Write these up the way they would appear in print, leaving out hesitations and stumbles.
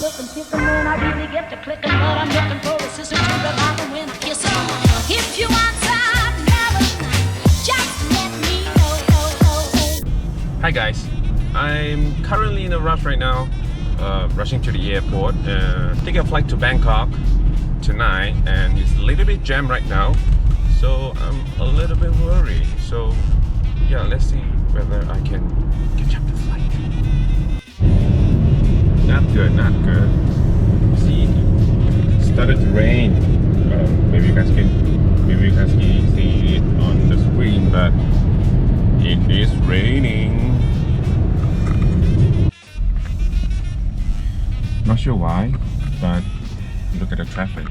Looking, kissing when I really get to clicking, but I'm looking for a sister to revive them when I kiss them. If you want some loving, just let me know. Hi guys, I'm currently in a rush right now, rushing to the airport, taking a flight to Bangkok tonight, and it's a little bit jammed right now, so I'm a little bit worried. So yeah, let's see whether I can catch up the flight. Not good, not good. See, it started to rain. Maybe you guys can see it on the screen, but it is raining. Not sure why, but look at the traffic.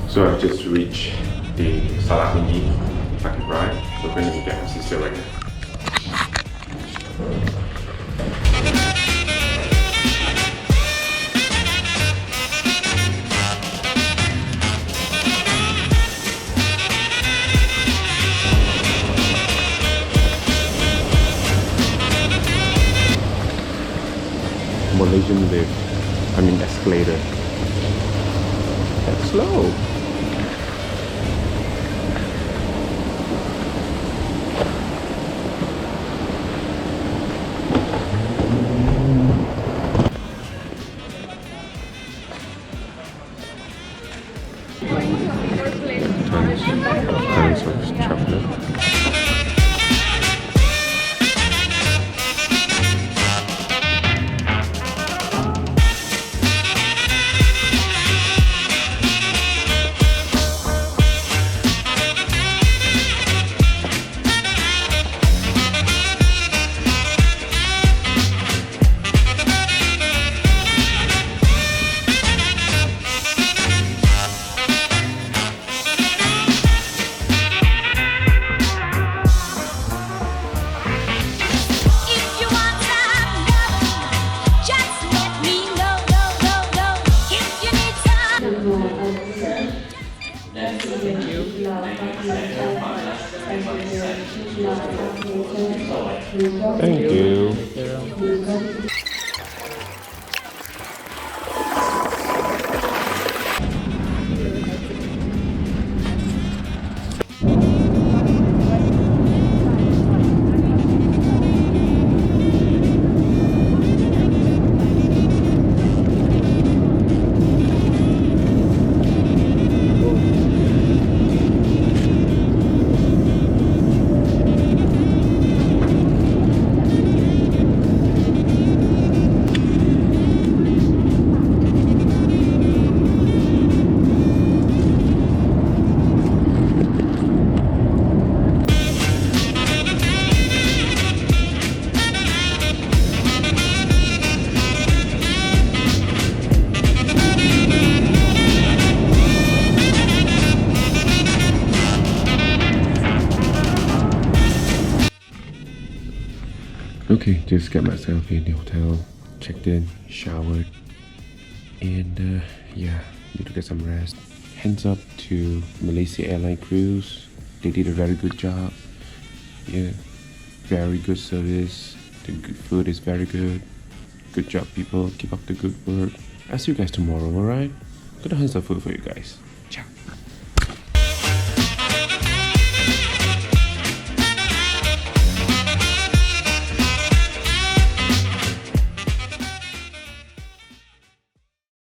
So I've just reached the Salah Tinggi parking ride. So we're going to get my sister right now. Malaysian lift, escalator. That's slow. Tons of chocolate. Thank you. Okay, just got myself in the hotel, checked in, showered, and yeah, need to get some rest. Hands up to Malaysia Airlines crews. They did a very good job. Yeah, very good service. The good food is very good. Good job, people. Keep up the good work. I'll see you guys tomorrow, alright? Got a hands up food for you guys. Ciao.